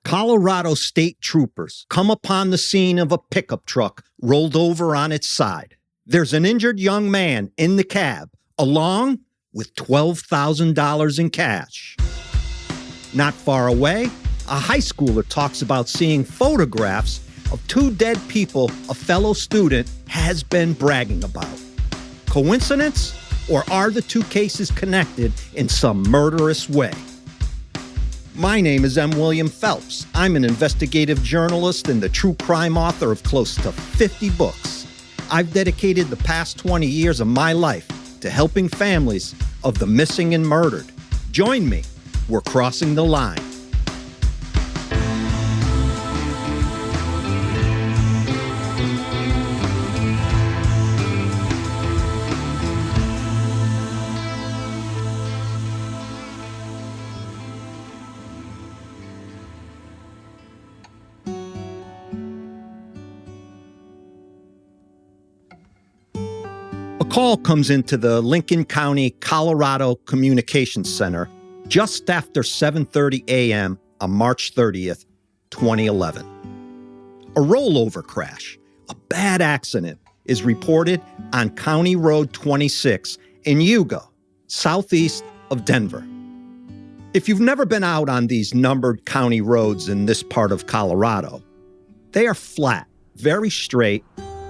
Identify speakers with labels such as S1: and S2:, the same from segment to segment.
S1: Colorado state troopers come upon the scene of a pickup truck rolled over on its side. There's an injured young man in the cab, along with $12,000 in cash. Not far away, a high schooler talks about seeing photographs of two dead people a fellow student has been bragging about. Coincidence? Or are the two cases connected in some murderous way? My name is M. William Phelps. I'm an investigative journalist and the true crime author of close to 50 books. I've dedicated the past 20 years of my life to helping families of the missing and murdered. Join me. We're crossing the line. A call comes into the Lincoln County, Colorado Communications Center just after 7:30 a.m. on March 30th, 2011. A rollover crash, a bad accident, is reported on County Road 26 in Hugo, southeast of Denver. If you've never been out on these numbered county roads in this part of Colorado, they are flat, very straight,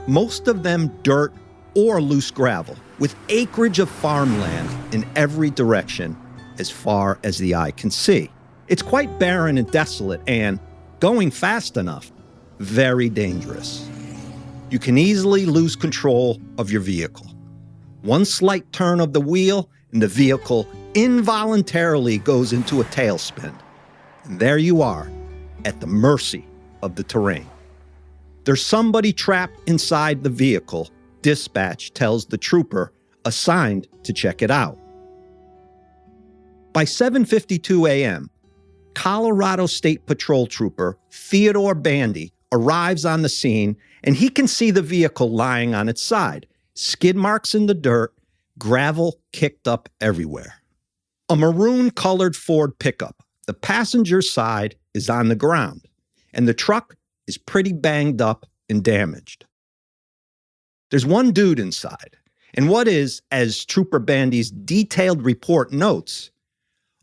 S1: most of them dirt or loose gravel, with acreage of farmland in every direction as far as the eye can see. It's quite barren and desolate and, going fast enough, very dangerous. You can easily lose control of your vehicle. One slight turn of the wheel and the vehicle involuntarily goes into a tailspin. And there you are, at the mercy of the terrain. There's somebody trapped inside the vehicle, dispatch tells the trooper assigned to check it out. By 7:52 a.m., Colorado State Patrol Trooper Theodore Bandy arrives on the scene, and he can see the vehicle lying on its side, skid marks in the dirt, gravel kicked up everywhere. A maroon-colored Ford pickup. The passenger side is on the ground, and the truck is pretty banged up and damaged. There's one dude inside, and what is, as Trooper Bandy's detailed report notes,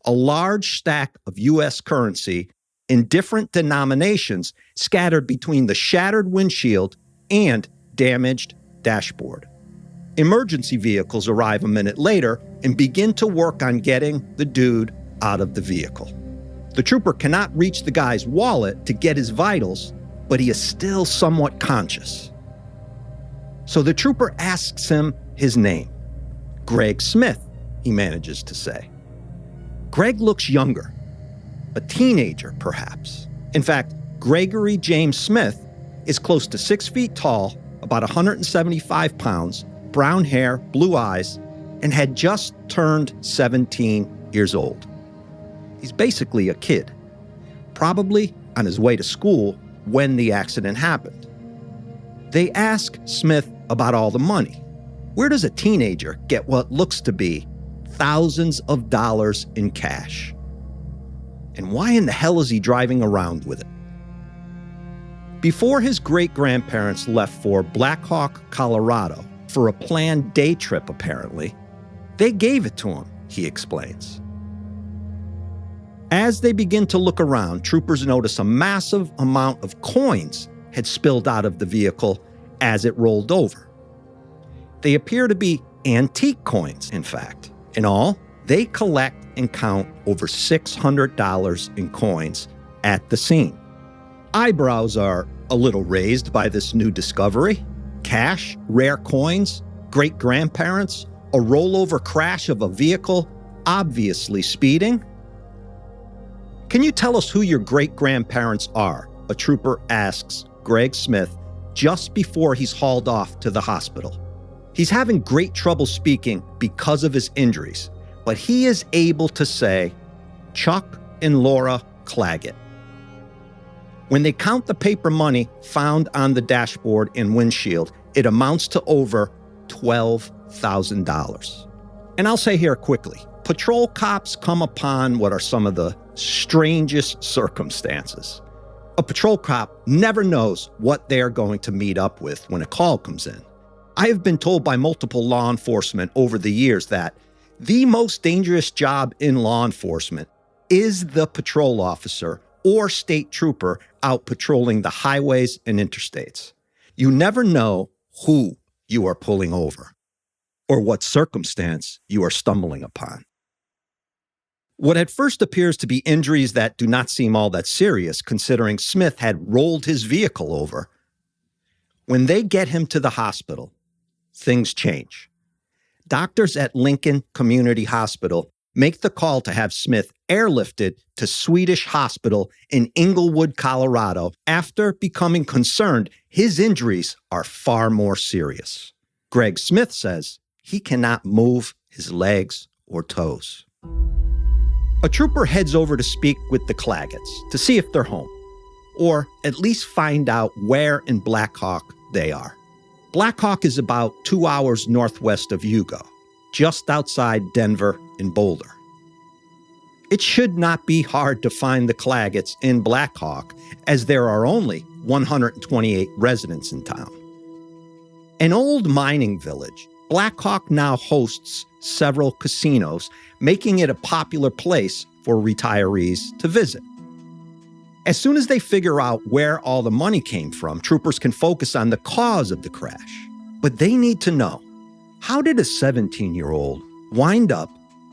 S1: a large stack of U.S. currency in different denominations scattered between the shattered windshield and damaged dashboard. Emergency vehicles arrive a minute later and begin to work on getting the dude out of the vehicle. The trooper cannot reach the guy's wallet to get his vitals, but he is still somewhat conscious. So the trooper asks him his name. Greg Smith, he manages to say. Greg looks younger, a teenager perhaps. In fact, Gregory James Smith is close to 6 feet tall, about 175 pounds, brown hair, blue eyes, and had just turned 17 years old. He's basically a kid, probably on his way to school when the accident happened. They ask Smith about all the money. Where does a teenager get what looks to be thousands of dollars in cash? And why in the hell is he driving around with it? Before his great-grandparents left for Black Hawk, Colorado, for a planned day trip apparently, they gave it to him, he explains. As they begin to look around, troopers notice a massive amount of coins had spilled out of the vehicle as it rolled over. They appear to be antique coins, in fact. In all, they collect and count over $600 in coins at the scene. Eyebrows are a little raised by this new discovery. Cash, rare coins, great-grandparents, a rollover crash of a vehicle, obviously speeding. Can you tell us who your great-grandparents are? A trooper asks Greg Smith just before he's hauled off to the hospital. He's having great trouble speaking because of his injuries, but he is able to say, Chuck and Laura Clagett. When they count the paper money found on the dashboard and windshield, it amounts to over $12,000. And I'll say here quickly, patrol cops come upon what are some of the strangest circumstances. A patrol cop never knows what they are going to meet up with when a call comes in. I have been told by multiple law enforcement over the years that the most dangerous job in law enforcement is the patrol officer or state trooper out patrolling the highways and interstates. You never know who you are pulling over or what circumstance you are stumbling upon. What at first appears to be injuries that do not seem all that serious, considering Smith had rolled his vehicle over, when they get him to the hospital, things change. Doctors at Lincoln Community Hospital make the call to have Smith airlifted to Swedish Hospital in Englewood, Colorado, after becoming concerned his injuries are far more serious. Greg Smith says he cannot move his legs or toes. A trooper heads over to speak with the Clagetts to see if they're home, or at least find out where in Black Hawk they are. Black Hawk is about 2 hours northwest of Hugo, just outside Denver and Boulder. It should not be hard to find the Clagetts in Black Hawk, as there are only 128 residents in town. An old mining village, Black Hawk now hosts several casinos, making it a popular place for retirees to visit. As soon as they figure out where all the money came from, troopers can focus on the cause of the crash. But they need to know, how did a 17-year-old wind up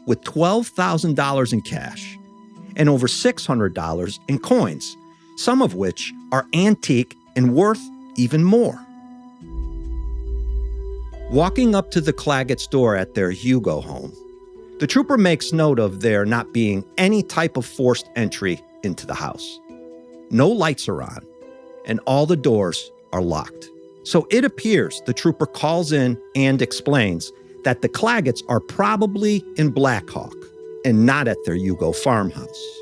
S1: with $12,000 in cash and over $600 in coins, some of which are antique and worth even more? Walking up to the Clagett's door at their Hugo home, the trooper makes note of there not being any type of forced entry into the house. No lights are on, and all the doors are locked. So it appears the trooper calls in and explains that the Clagetts are probably in Black Hawk and not at their Hugo farmhouse.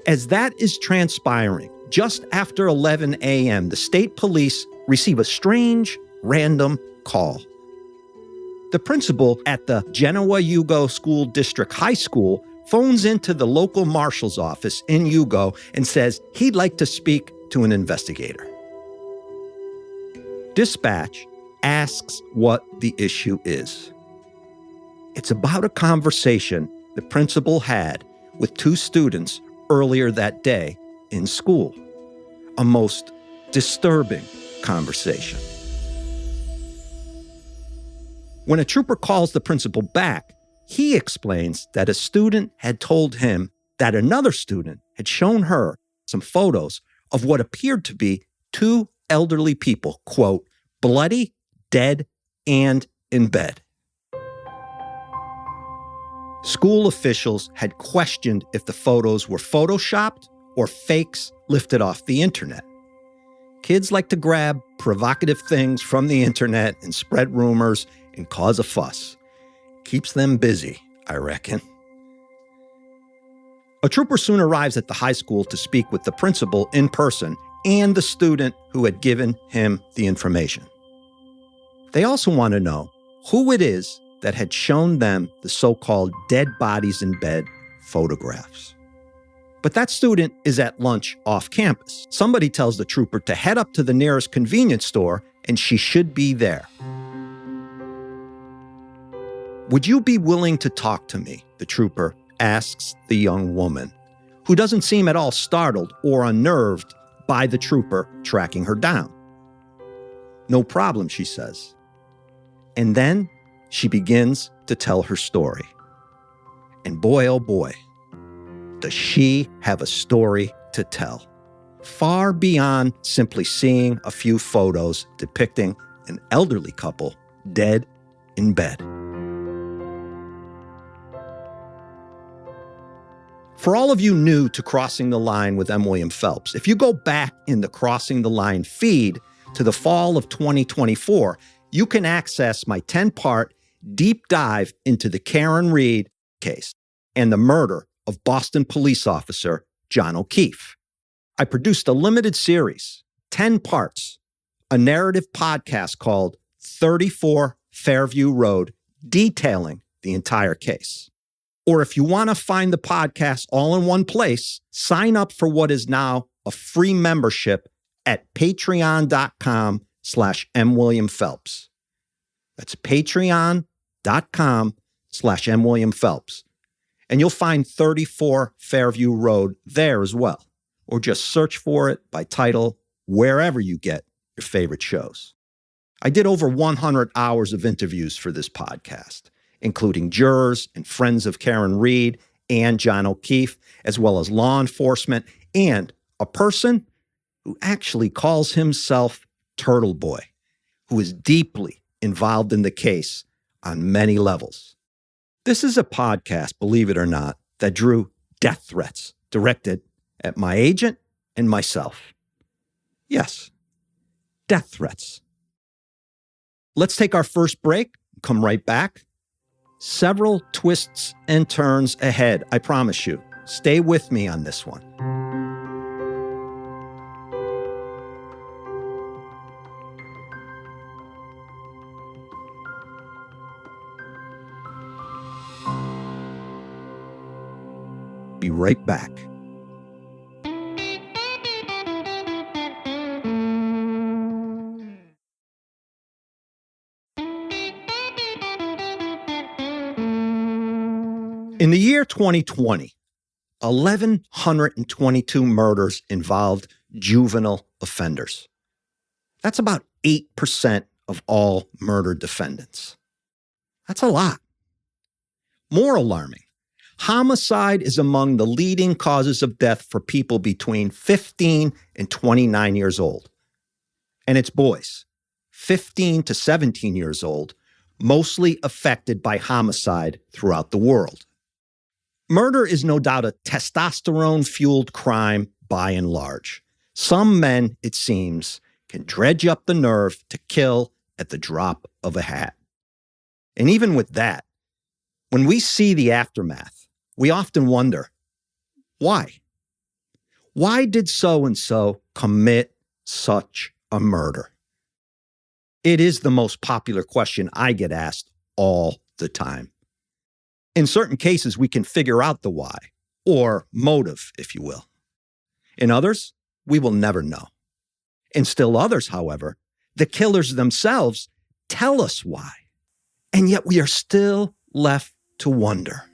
S1: As that is transpiring, just after 11 a.m., the state police receive a strange, random call. The principal at the Genoa Hugo School District High School phones into the local marshal's office in Hugo and says he'd like to speak to an investigator. Dispatch asks what the issue is. It's about a conversation the principal had with two students earlier that day in school. A most disturbing conversation. When a trooper calls the principal back, he explains that a student had told him that another student had shown her some photos of what appeared to be two elderly people, quote, bloody, dead, and in bed. School officials had questioned if the photos were photoshopped or fakes lifted off the internet. Kids like to grab provocative things from the internet and spread rumors and cause a fuss. Keeps them busy, I reckon. A trooper soon arrives at the high school to speak with the principal in person and the student who had given him the information. They also want to know who it is that had shown them the so-called dead bodies in bed photographs. But that student is at lunch off campus. Somebody tells the trooper to head up to the nearest convenience store and she should be there. Would you be willing to talk to me? The trooper asks the young woman, who doesn't seem at all startled or unnerved by the trooper tracking her down. No problem, she says. And then she begins to tell her story. And boy, oh boy, does she have a story to tell. Far beyond simply seeing a few photos depicting an elderly couple dead in bed. For all of you new to Crossing the Line with M. William Phelps, if you go back in the Crossing the Line feed to the fall of 2024, you can access my 10-part deep dive into the Karen Reed case and the murder of Boston police officer John O'Keefe. I produced a limited series, 10 parts, a narrative podcast called 34 Fairview Road, detailing the entire case. Or if you want to find the podcast all in one place, sign up for what is now a free membership at patreon.com/MWilliamPhelps. That's patreon.com/MWilliamPhelps. And you'll find 34 Fairview Road there as well. Or just search for it by title wherever you get your favorite shows. I did over 100 hours of interviews for this podcast, including jurors and friends of Karen Reed and John O'Keefe, as well as law enforcement and a person who actually calls himself Turtle Boy, who is deeply involved in the case on many levels. This is a podcast, believe it or not, that drew death threats directed at my agent and myself. Yes, death threats. Let's take our first break, come right back. Several twists and turns ahead, I promise you. Stay with me on this one. Be right back. In the year 2020, 1,122 murders involved juvenile offenders. That's about 8% of all murder defendants. That's a lot. More alarming, homicide is among the leading causes of death for people between 15 and 29 years old. And it's boys, 15 to 17 years old, mostly affected by homicide throughout the world. Murder is no doubt a testosterone-fueled crime by and large. Some men, it seems, can dredge up the nerve to kill at the drop of a hat. And even with that, when we see the aftermath, we often wonder, why? Why did so-and-so commit such a murder? It is the most popular question I get asked all the time. In certain cases, we can figure out the why, or motive, if you will. In others, we will never know. In still others, however, the killers themselves tell us why. And yet we are still left to wonder.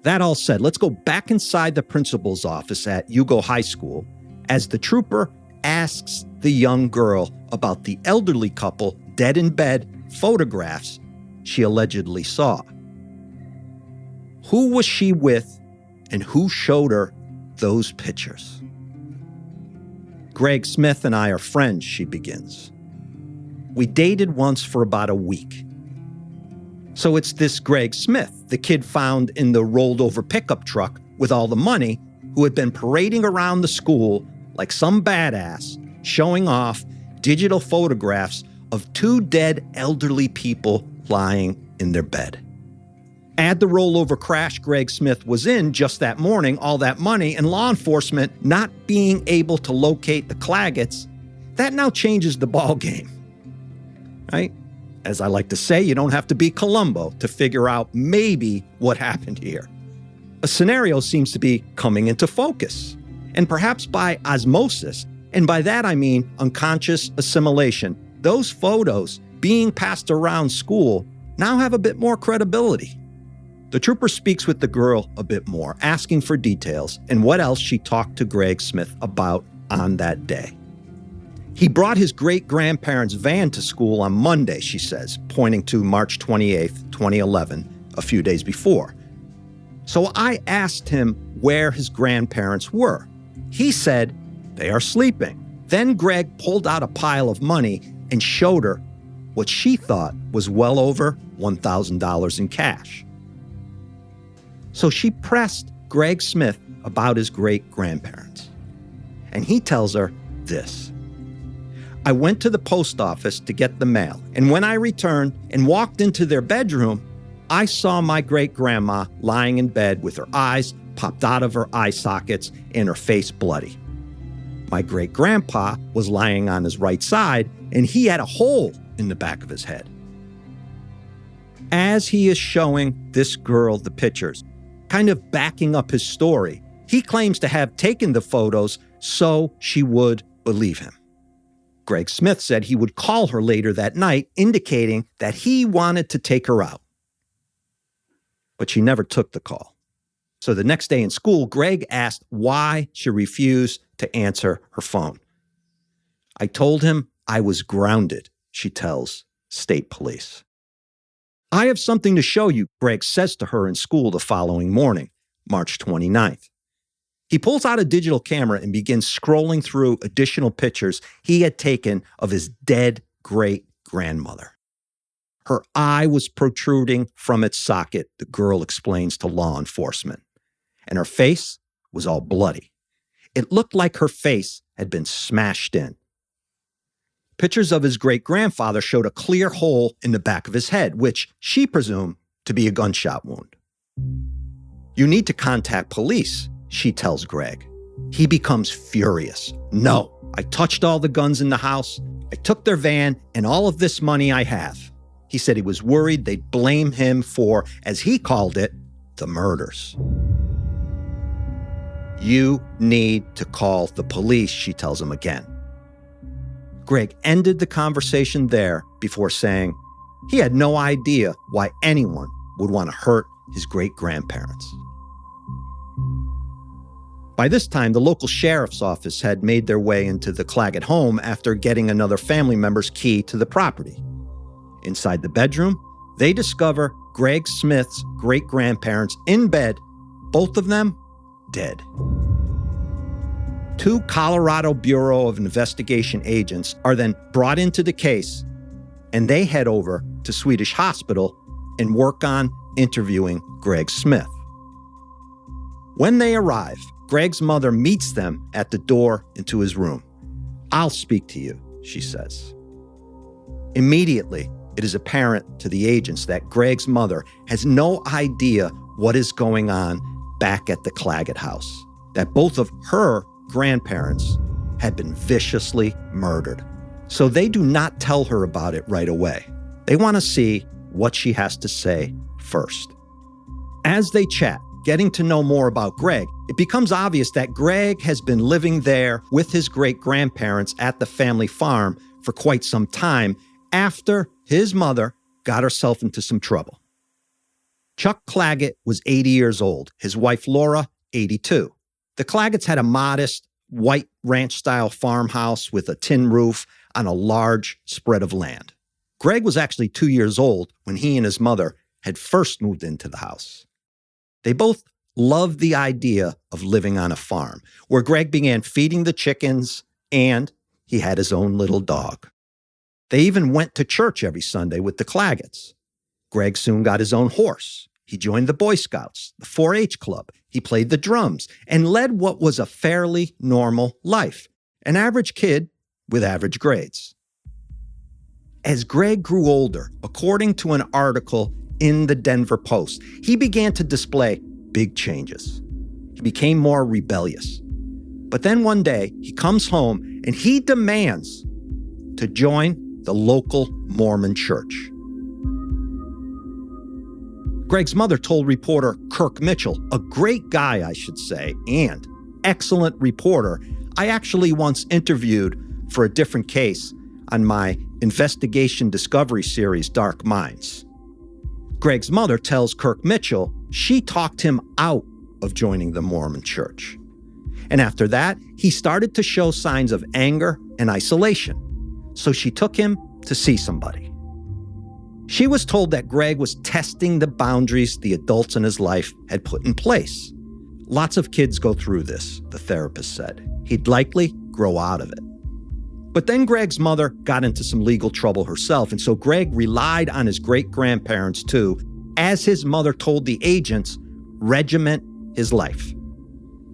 S1: That all said, let's go back inside the principal's office at Hugo High School as the trooper asks the young girl about the elderly couple dead in bed photographs she allegedly saw. Who was she with, and who showed her those pictures? Greg Smith and I are friends, she begins. We dated once for about a week. So it's this Greg Smith, the kid found in the rolled over pickup truck with all the money, who had been parading around the school like some badass, showing off digital photographs of two dead elderly people lying in their bed. Add the rollover crash Greg Smith was in just that morning, all that money, and law enforcement not being able to locate the Clagetts, that now changes the ball game, right? As I like to say, you don't have to be Columbo to figure out maybe what happened here. A scenario seems to be coming into focus, and perhaps by osmosis, and by that I mean unconscious assimilation. Those photos being passed around school now have a bit more credibility. The trooper speaks with the girl a bit more, asking for details and what else she talked to Greg Smith about on that day. He brought his great-grandparents' van to school on Monday, she says, pointing to March 28th, 2011, a few days before. So I asked him where his grandparents were. He said, they are sleeping. Then Greg pulled out a pile of money and showed her what she thought was well over $1,000 in cash. So she pressed Greg Smith about his great-grandparents. And he tells her this. I went to the post office to get the mail, and when I returned and walked into their bedroom, I saw my great-grandma lying in bed with her eyes popped out of her eye sockets and her face bloody. My great-grandpa was lying on his right side, and he had a hole in the back of his head. As he is showing this girl the pictures, kind of backing up his story, he claims to have taken the photos so she would believe him. Greg Smith said he would call her later that night, indicating that he wanted to take her out. But she never took the call. So the next day in school, Greg asked why she refused to answer her phone. "I told him I was grounded," she tells state police. "I have something to show you," Greg says to her in school the following morning, March 29th. He pulls out a digital camera and begins scrolling through additional pictures he had taken of his dead great-grandmother. Her eye was protruding from its socket, the girl explains to law enforcement, and her face was all bloody. It looked like her face had been smashed in. Pictures of his great-grandfather showed a clear hole in the back of his head, which she presumed to be a gunshot wound. "You need to contact police," she tells Greg. He becomes furious. "No, I touched all the guns in the house. I took their van and all of this money I have." He said he was worried they'd blame him for, as he called it, the murders. "You need to call the police," she tells him again. Greg ended the conversation there before saying he had no idea why anyone would want to hurt his great-grandparents. By this time, the local sheriff's office had made their way into the Clagett home after getting another family member's key to the property. Inside the bedroom, they discover Greg Smith's great-grandparents in bed, both of them dead. 2 Colorado Bureau of Investigation agents are then brought into the case, and they head over to Swedish Hospital and work on interviewing Greg Smith. When they arrive, Greg's mother meets them at the door into his room. "I'll speak to you," she says. Immediately, it is apparent to the agents that Greg's mother has no idea what is going on back at the Clagett house, that both of her grandparents had been viciously murdered. So they do not tell her about it right away. They want to see what she has to say first. As they chat, getting to know more about Greg, it becomes obvious that Greg has been living there with his great-grandparents at the family farm for quite some time after his mother got herself into some trouble. Chuck Clagett was 80 years old, his wife Laura, 82. The Clagetts had a modest, white ranch-style farmhouse with a tin roof on a large spread of land. Greg was actually 2 years old when he and his mother had first moved into the house. They both loved the idea of living on a farm, where Greg began feeding the chickens and he had his own little dog. They even went to church every Sunday with the Clagetts. Greg soon got his own horse. He joined the Boy Scouts, the 4-H club. He played the drums and led what was a fairly normal life, an average kid with average grades. As Greg grew older, according to an article in the Denver Post, he began to display big changes. He became more rebellious. But then one day, he comes home and he demands to join the local Mormon church. Greg's mother told reporter Kirk Mitchell, a great guy, I should say, and excellent reporter I actually once interviewed for a different case on my investigation discovery series, Dark Minds. Greg's mother tells Kirk Mitchell she talked him out of joining the Mormon church. And after that, he started to show signs of anger and isolation. So she took him to see somebody. She was told that Greg was testing the boundaries the adults in his life had put in place. Lots of kids go through this, the therapist said. He'd likely grow out of it. But then Greg's mother got into some legal trouble herself, and so Greg relied on his great-grandparents to, as his mother told the agents, regiment his life.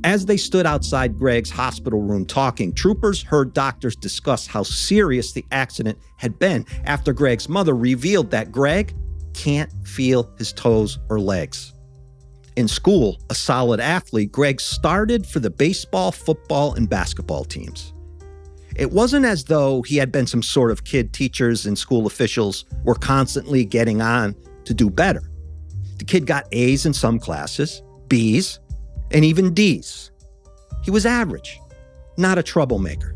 S1: As they stood outside Greg's hospital room talking, troopers heard doctors discuss how serious the accident had been after Greg's mother revealed that Greg can't feel his toes or legs. In school, a solid athlete, Greg started for the baseball, football, and basketball teams. It wasn't as though he had been some sort of kid teachers and school officials were constantly getting on to do better. The kid got A's in some classes, B's, and even D's. He was average, not a troublemaker.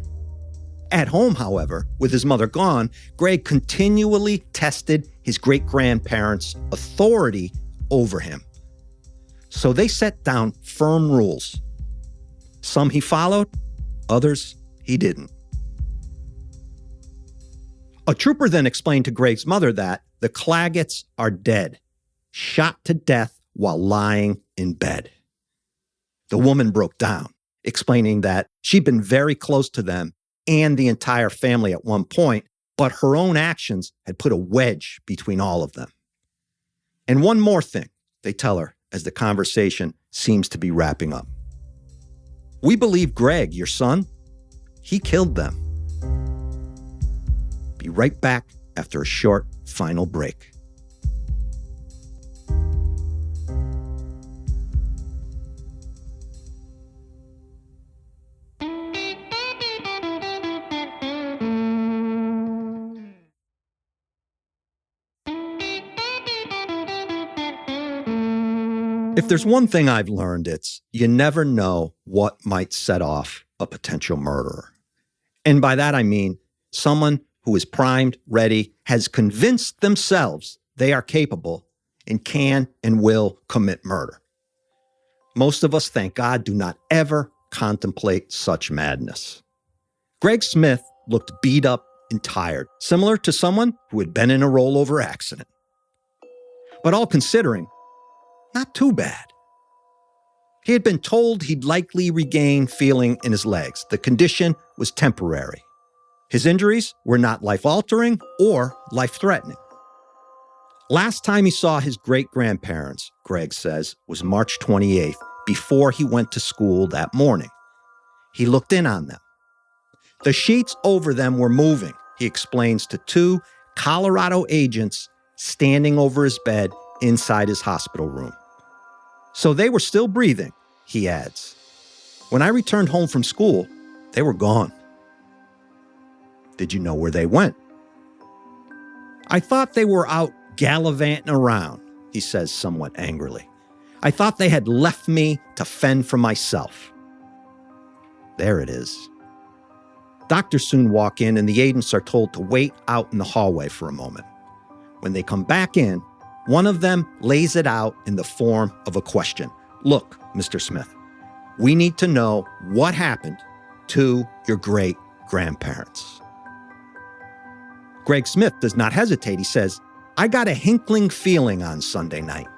S1: At home, however, with his mother gone, Greg continually tested his great-grandparents' authority over him. So they set down firm rules. Some he followed, others he didn't. A trooper then explained to Greg's mother that the Clagetts are dead, shot to death while lying in bed. The woman broke down, explaining that she'd been very close to them and the entire family at one point, but her own actions had put a wedge between all of them. And one more thing, they tell her as the conversation seems to be wrapping up. We believe Greg, your son, he killed them. Be right back after a short final break. If there's one thing I've learned, it's you never know what might set off a potential murderer. And by that I mean someone who is primed, ready, has convinced themselves they are capable and can and will commit murder. Most of us, thank God, do not ever contemplate such madness. Greg Smith looked beat up and tired, similar to someone who had been in a rollover accident. But all considering, not too bad. He had been told he'd likely regain feeling in his legs. The condition was temporary. His injuries were not life-altering or life-threatening. Last time he saw his great-grandparents, Greg says, was March 28th, before he went to school that morning. He looked in on them. The sheets over them were moving, he explains to two Colorado agents standing over his bed inside his hospital room. So they were still breathing, he adds. When I returned home from school, they were gone. Did you know where they went? I thought they were out gallivanting around, he says somewhat angrily. I thought they had left me to fend for myself. There it is. Doctors soon walk in and the agents are told to wait out in the hallway for a moment. When they come back in, one of them lays it out in the form of a question. Look, Mr. Smith, we need to know what happened to your great-grandparents. Greg Smith does not hesitate. He says, I got a hinkling feeling on Sunday night.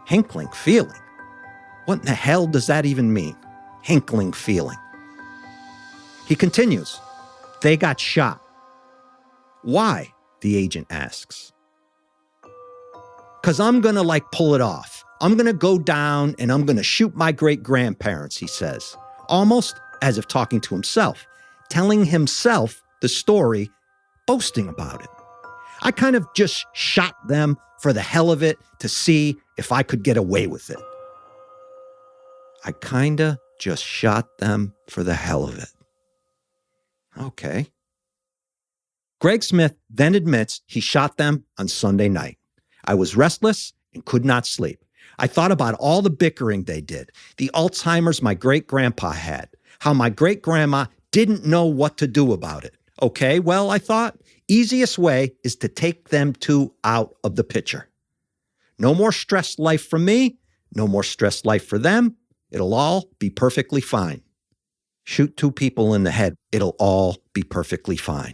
S1: Hinkling feeling? What in the hell does that even mean? Hinkling feeling. He continues, they got shot. Why? The agent asks. Because I'm going to pull it off. I'm going to go down and I'm going to shoot my great-grandparents, he says, almost as if talking to himself, telling himself the story, boasting about it. I kind of just shot them for the hell of it to see if I could get away with it. I kinda just shot them for the hell of it. Okay. Greg Smith then admits he shot them on Sunday night. I was restless and could not sleep. I thought about all the bickering they did, the Alzheimer's my great-grandpa had, how my great-grandma didn't know what to do about it. Okay, well, I thought, easiest way is to take them two out of the picture. No more stressed life for me, no more stressed life for them. It'll all be perfectly fine. Shoot two people in the head, it'll all be perfectly fine.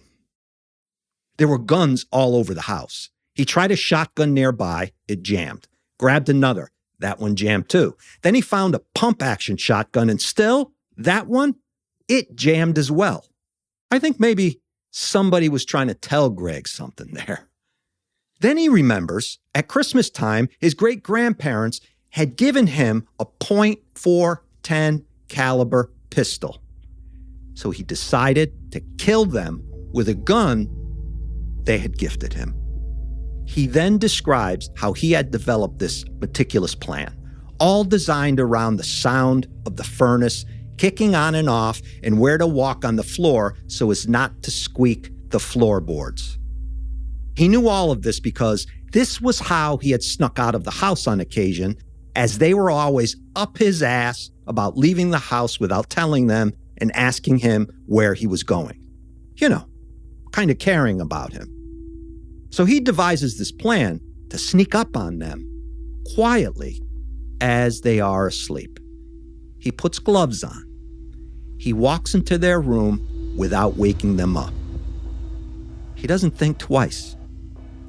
S1: There were guns all over the house. He tried a shotgun nearby, it jammed. Grabbed another, that one jammed too. Then he found a pump-action shotgun and still, that one, it jammed as well. I think maybe somebody was trying to tell Greg something there. Then he remembers, at Christmas time, his great-grandparents had given him a .410 caliber pistol. So he decided to kill them with a gun they had gifted him. He then describes how he had developed this meticulous plan, all designed around the sound of the furnace kicking on and off and where to walk on the floor so as not to squeak the floorboards. He knew all of this because This was how he had snuck out of the house on occasion, as they were always up his ass about leaving the house without telling them and asking him where he was going. You know, kind of caring about him. So he devises this plan to sneak up on them quietly as they are asleep. He puts gloves on. He walks into their room without waking them up. He doesn't think twice.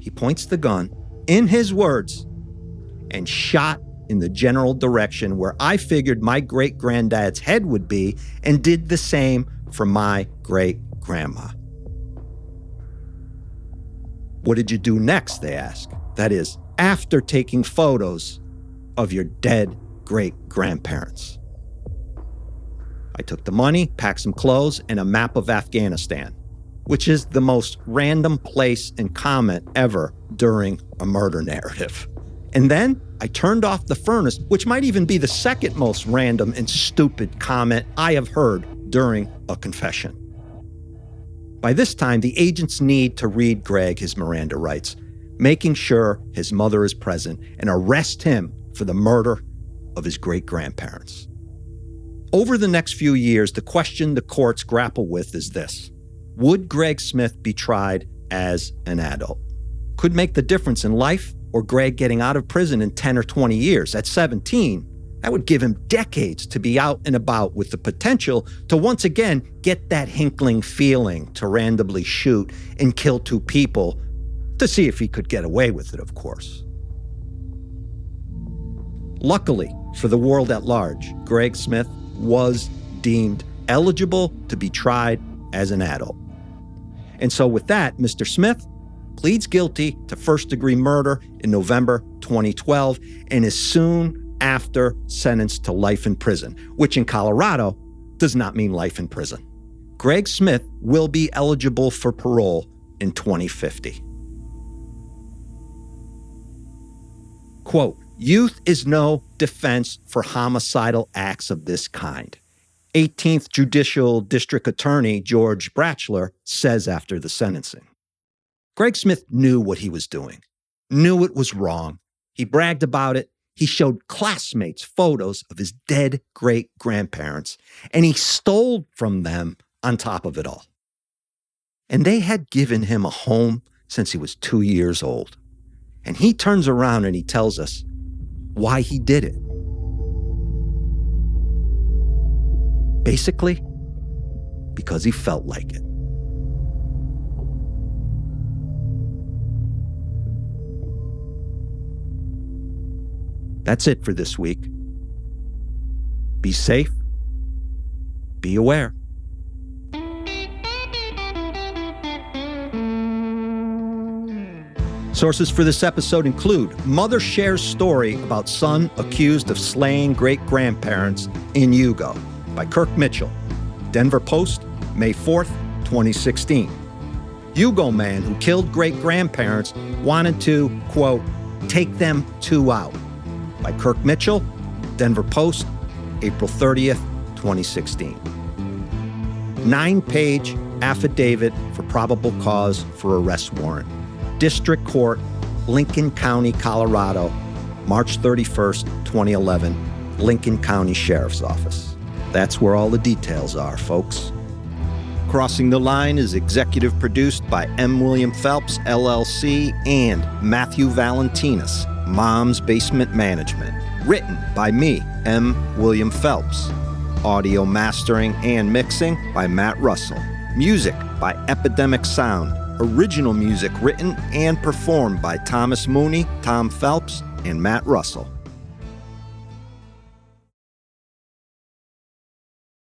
S1: He points the gun, in his words, and shot in the general direction where I figured my great-granddad's head would be, and did the same for my great-grandma. What did you do next, they ask? That is, after taking photos of your dead great-grandparents. I took the money, packed some clothes, and a map of Afghanistan, which is the most random place and comment ever during a murder narrative. And then I turned off the furnace, which might even be the second most random and stupid comment I have heard during a confession. By this time, the agents need to read Greg his Miranda rights, making sure his mother is present, and arrest him for the murder of his great-grandparents. Over the next few years, the question the courts grapple with is this: would Greg Smith be tried as an adult? Could make the difference in life, or Greg getting out of prison in 10 or 20 years. At 17, that would give him decades to be out and about with the potential to once again get that hinkling feeling to randomly shoot and kill 2 people, to see if he could get away with it, of course. Luckily for the world at large, Greg Smith was deemed eligible to be tried as an adult. And so with that, Mr. Smith pleads guilty to first-degree murder in November 2012 and is soon after sentenced to life in prison, which in Colorado does not mean life in prison. Greg Smith will be eligible for parole in 2050. Quote, "Youth is no defense for homicidal acts of this kind," 18th Judicial District Attorney George Bratchler says after the sentencing. Greg Smith knew what he was doing, knew it was wrong. He bragged about it. He showed classmates photos of his dead great-grandparents, and he stole from them on top of it all. And they had given him a home since he was 2 years old. And he turns around and he tells us why he did it. Basically, because he felt like it. That's it for this week. Be safe. Be aware. Sources for this episode include Mother Shares Story About Son Accused of Slaying Great-Grandparents in Hugo by Kirk Mitchell. Denver Post, May 4th, 2016. Hugo man who killed great-grandparents wanted to, quote, take them 2 out by Kirk Mitchell, Denver Post, April 30th, 2016. 9-page affidavit for probable cause for arrest warrant. District Court, Lincoln County, Colorado, March 31st, 2011, Lincoln County Sheriff's Office. That's where all the details are, folks. Crossing the Line is executive produced by M. William Phelps, LLC, and Matthew Valentinus, Mom's Basement Management. Written by me, M. William Phelps. Audio mastering and mixing by Matt Russell. Music by Epidemic Sound. Original music written and performed by Thomas Mooney, Tom Phelps, and Matt Russell.